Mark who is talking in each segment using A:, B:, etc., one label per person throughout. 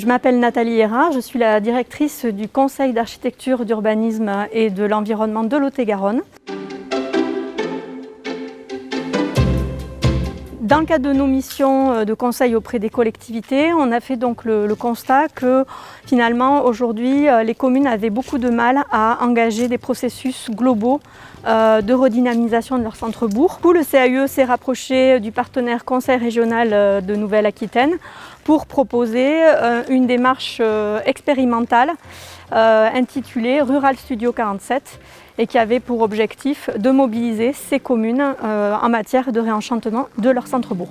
A: Je m'appelle Nathalie Hérard, je suis la directrice du Conseil d'architecture, d'urbanisme et de l'environnement de Lot-et-Garonne. Dans le cadre de nos missions de conseil auprès des collectivités, on a fait donc le constat que finalement aujourd'hui les communes avaient beaucoup de mal à engager des processus globaux de redynamisation de leur centre-bourg. Le CAUE s'est rapproché du partenaire Conseil régional de Nouvelle-Aquitaine pour proposer une démarche expérimentale intitulée Rural Studio 47 et qui avait pour objectif de mobiliser ces communes en matière de réenchantement de leur centre-bourg.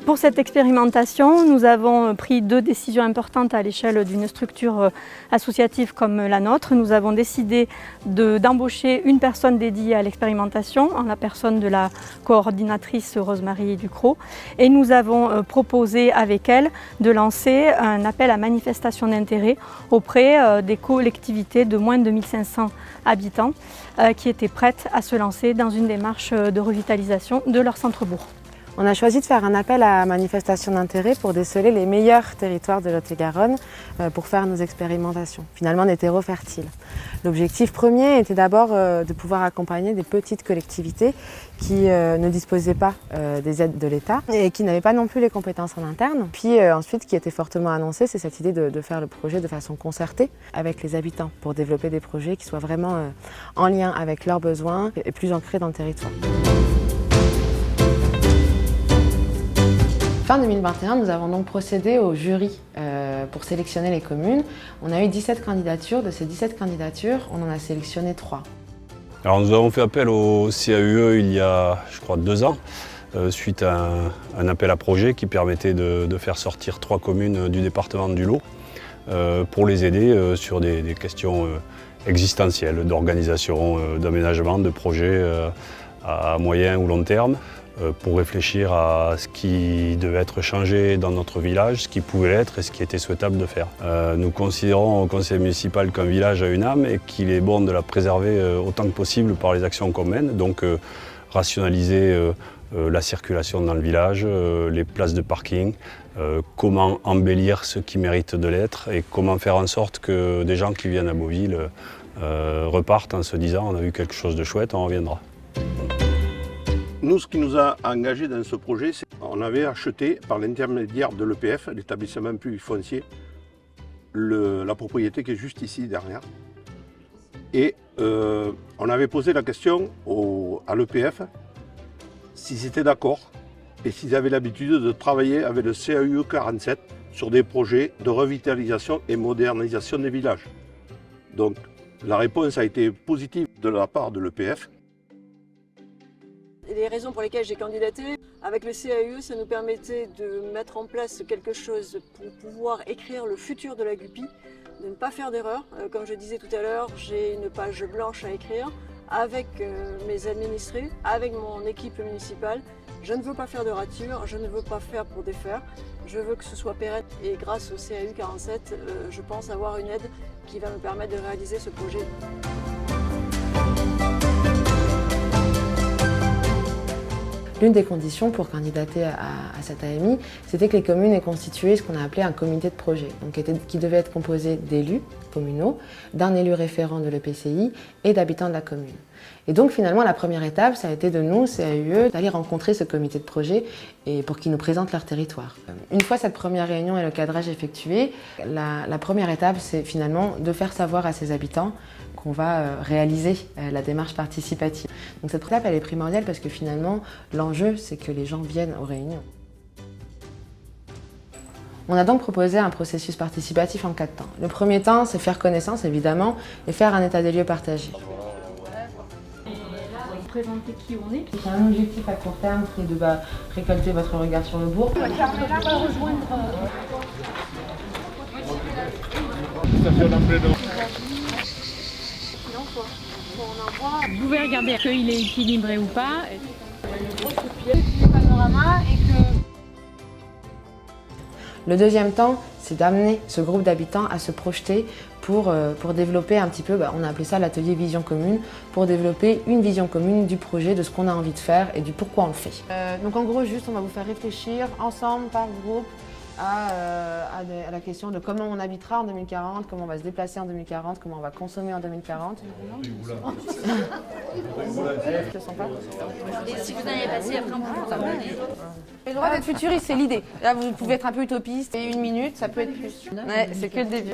A: Pour cette expérimentation, nous avons pris deux décisions importantes à l'échelle d'une structure associative comme la nôtre. Nous avons décidé d'embaucher une personne dédiée à l'expérimentation, en la personne de la coordinatrice Rosemarie Ducrot, et nous avons proposé avec elle de lancer un appel à manifestation d'intérêt auprès des collectivités de moins de 1500 habitants qui étaient prêtes à se lancer dans une démarche de revitalisation de leur centre-bourg.
B: On a choisi de faire un appel à manifestation d'intérêt pour déceler les meilleurs territoires de Lot-et-Garonne pour faire nos expérimentations, finalement des terreaux fertiles. L'objectif premier était d'abord de pouvoir accompagner des petites collectivités qui ne disposaient pas des aides de l'État et qui n'avaient pas non plus les compétences en interne. Puis ensuite, qui était fortement annoncé, c'est cette idée de faire le projet de façon concertée avec les habitants pour développer des projets qui soient vraiment en lien avec leurs besoins et plus ancrés dans le territoire. Fin 2021, nous avons donc procédé au jury pour sélectionner les communes. On a eu 17 candidatures. De ces 17 candidatures, on en a sélectionné 3.
C: Alors nous avons fait appel au CAUE il y a, je crois, 2 ans, suite à un appel à projet qui permettait de faire sortir 3 communes du département du Lot pour les aider sur des questions existentielles, d'organisation, d'aménagement, de projets à moyen ou long terme, pour réfléchir à ce qui devait être changé dans notre village, ce qui pouvait l'être et ce qui était souhaitable de faire. Nous considérons au conseil municipal qu'un village a une âme et qu'il est bon de la préserver autant que possible par les actions qu'on mène. Donc rationaliser la circulation dans le village, les places de parking, comment embellir ce qui mérite de l'être et comment faire en sorte que des gens qui viennent à Beauville repartent en se disant on a vu quelque chose de chouette, on reviendra.
D: Nous, ce qui nous a engagés dans ce projet, c'est qu'on avait acheté par l'intermédiaire de l'EPF, l'établissement public foncier, la propriété qui est juste ici derrière. Et on avait posé la question à l'EPF s'ils étaient d'accord et s'ils avaient l'habitude de travailler avec le CAUE 47 sur des projets de revitalisation et modernisation des villages. Donc la réponse a été positive de la part de l'EPF.
E: Les raisons pour lesquelles j'ai candidaté, avec le CAUE, ça nous permettait de mettre en place quelque chose pour pouvoir écrire le futur de la Guppy, de ne pas faire d'erreur. Comme je disais tout à l'heure, j'ai une page blanche à écrire avec mes administrés, avec mon équipe municipale. Je ne veux pas faire de rature, je ne veux pas faire pour défaire, je veux que ce soit pérenne. Et grâce au CAUE 47, je pense avoir une aide qui va me permettre de réaliser ce projet.
B: L'une des conditions pour candidater à cette AMI, c'était que les communes aient constitué ce qu'on a appelé un comité de projet, donc qui devait être composé d'élus communaux, d'un élu référent de l'EPCI et d'habitants de la commune. Et donc finalement, la première étape, ça a été de nous, CAUE, d'aller rencontrer ce comité de projet et pour qu'ils nous présentent leur territoire. Une fois cette première réunion et le cadrage effectué, la première étape, c'est finalement de faire savoir à ces habitants qu'on va réaliser la démarche participative. Donc cette étape, elle est primordiale parce que finalement, l'enjeu, c'est que les gens viennent aux réunions. On a donc proposé un processus participatif en 4 temps. Le premier temps, c'est faire connaissance, évidemment, et faire un état des lieux partagé.
A: Présenter qui on est.
B: C'est un objectif à court terme qui est de récolter votre regard sur le bourg.
F: Vous pouvez regarder qu'il est équilibré ou pas.
B: Le deuxième temps, c'est d'amener ce groupe d'habitants à se projeter pour développer un petit peu, on a appelé ça l'atelier vision commune, pour développer une vision commune du projet, de ce qu'on a envie de faire et du pourquoi on le fait. Donc en gros, juste on va vous faire réfléchir ensemble, par groupe, à la question de comment on habitera en 2040, comment on va se déplacer en 2040, comment on va consommer en 2040.
G: Et si vous n'avez passé, après on peut vous pardonner.
B: Le droit d'être futuriste, c'est l'idée. Là, vous pouvez être un peu utopiste, et 1 minute, ça peut être plus. Ouais, c'est que le début.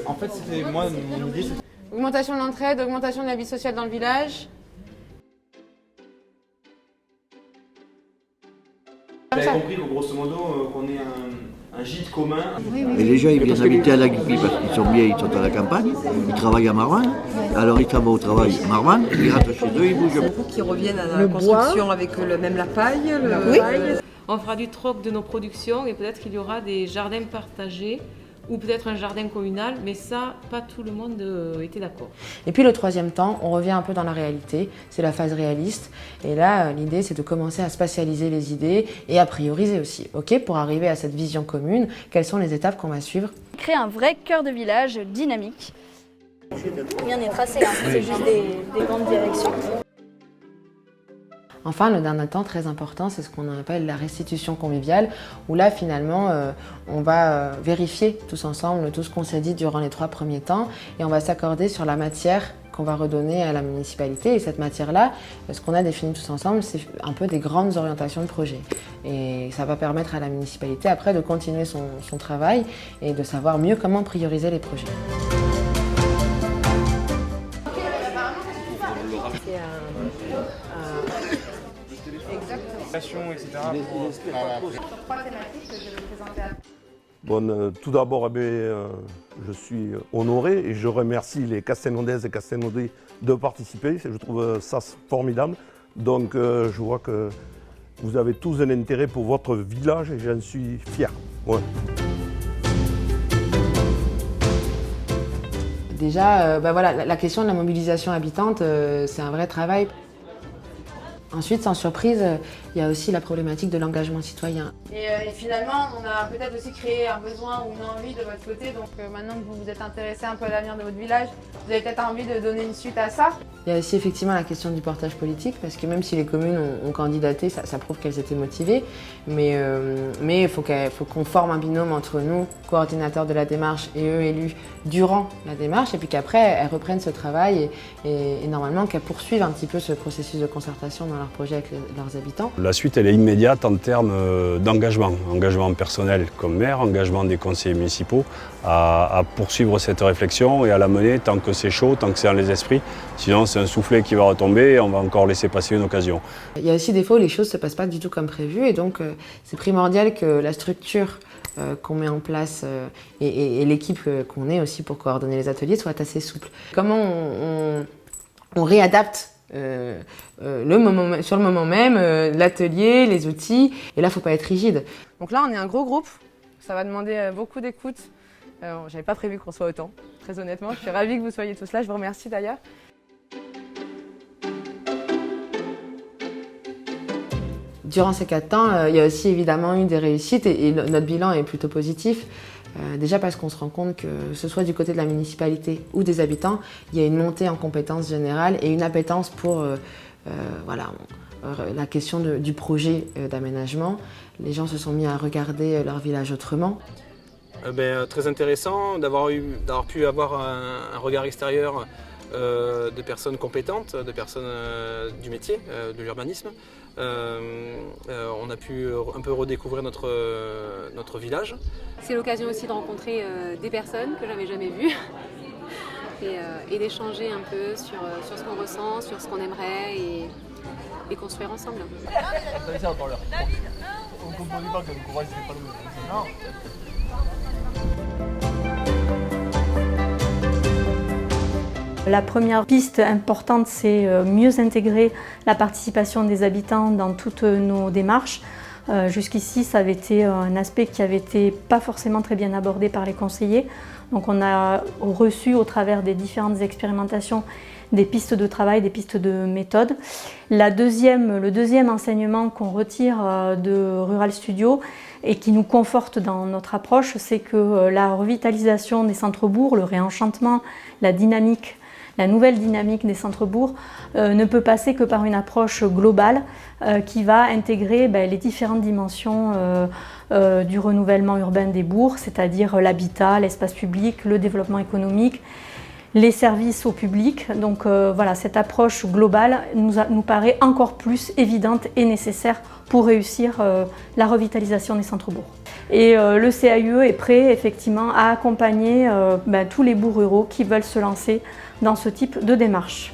H: En fait, c'était moi, mon idée, c'était...
B: Augmentation de l'entraide, augmentation de la vie sociale dans le village.
H: Vous avez compris que grosso modo, qu'on ait un gîte commun.
I: Et les gens, ils viennent habiter à la Guppy parce qu'ils sont bien, ils sont à la campagne, ils travaillent à Marvan, alors ils travaillent au travail à Marvan, ils rentrent chez eux, ils bougent.
J: Qui reviennent à la construction avec même la paille, paille.
K: On fera du troc de nos productions et peut-être qu'il y aura des jardins partagés ou peut-être un jardin communal, mais ça, pas tout le monde était d'accord.
B: Et puis le troisième temps, on revient un peu dans la réalité, c'est la phase réaliste. Et là, l'idée, c'est de commencer à spatialiser les idées et à prioriser aussi. Ok, pour arriver à cette vision commune, quelles sont les étapes qu'on va suivre?
G: Créer un vrai cœur de village dynamique. Rien n'est tracé, hein. C'est juste des grandes directions.
B: Enfin, le dernier temps très important, c'est ce qu'on appelle la restitution conviviale, où là, finalement, on va vérifier tous ensemble tout ce qu'on s'est dit durant les 3 premiers temps et on va s'accorder sur la matière qu'on va redonner à la municipalité. Et cette matière-là, ce qu'on a défini tous ensemble, c'est un peu des grandes orientations de projet. Et ça va permettre à la municipalité, après, de continuer son travail et de savoir mieux comment prioriser les projets.
D: Bon, tout d'abord, je suis honoré et je remercie les Castelnaudaises et Castelnaudais de participer. Je trouve ça formidable. Donc je vois que vous avez tous un intérêt pour votre village et j'en suis fier. Ouais.
B: Déjà, voilà, la question de la mobilisation habitante, c'est un vrai travail. Ensuite, sans surprise, il y a aussi la problématique de l'engagement citoyen. Et finalement, on a peut-être aussi créé un besoin ou une envie de votre côté. Donc maintenant que vous vous êtes intéressé un peu à l'avenir de votre village, vous avez peut-être envie de donner une suite à ça. Il y a aussi effectivement la question du portage politique, parce que même si les communes ont candidaté, ça prouve qu'elles étaient motivées. Mais il faut qu'on forme un binôme entre nous, coordinateurs de la démarche, et eux élus durant la démarche, et puis qu'après, elles reprennent ce travail et normalement qu'elles poursuivent un petit peu ce processus de concertation dans leur projet avec leurs habitants.
C: La suite, elle est immédiate en termes d'engagement. Engagement personnel comme maire, engagement des conseillers municipaux à poursuivre cette réflexion et à la mener tant que c'est chaud, tant que c'est dans les esprits. Sinon, c'est un soufflet qui va retomber et on va encore laisser passer une occasion.
B: Il y a aussi des fois où les choses ne se passent pas du tout comme prévu et donc c'est primordial que la structure qu'on met en place et l'équipe qu'on est aussi pour coordonner les ateliers soit assez souple. Comment on réadapte sur le moment même, l'atelier, les outils, et là, il ne faut pas être rigide. Donc là, on est un gros groupe, ça va demander beaucoup d'écoute. J'avais pas prévu qu'on soit autant, très honnêtement. Je suis ravie que vous soyez tous là, je vous remercie d'ailleurs. Durant ces 4 temps, il y a aussi évidemment eu des réussites et notre bilan est plutôt positif. Déjà parce qu'on se rend compte que ce soit du côté de la municipalité ou des habitants, il y a une montée en compétences générales et une appétence pour la question du projet d'aménagement. Les gens se sont mis à regarder leur village autrement.
H: Très intéressant d'avoir pu avoir un regard extérieur de personnes compétentes, de personnes du métier, de l'urbanisme. On a pu un peu redécouvrir notre village.
F: C'est l'occasion aussi de rencontrer des personnes que j'avais jamais vues et d'échanger un peu sur ce qu'on ressent, sur ce qu'on aimerait et construire ensemble.
A: La première piste importante, c'est mieux intégrer la participation des habitants dans toutes nos démarches. Jusqu'ici, ça avait été un aspect qui avait été pas forcément très bien abordé par les conseillers. Donc on a reçu au travers des différentes expérimentations des pistes de travail, des pistes de méthode. Le deuxième enseignement qu'on retire de Rural Studio et qui nous conforte dans notre approche, c'est que la revitalisation des centres-bourgs, le réenchantement, la dynamique, la nouvelle dynamique des centres-bourgs ne peut passer que par une approche globale qui va intégrer les différentes dimensions du renouvellement urbain des bourgs, c'est-à-dire l'habitat, l'espace public, le développement économique, les services au public. Donc voilà, cette approche globale nous paraît encore plus évidente et nécessaire pour réussir la revitalisation des centres-bourgs. Et le CAUE est prêt effectivement à accompagner tous les bourgs ruraux qui veulent se lancer dans ce type de démarche.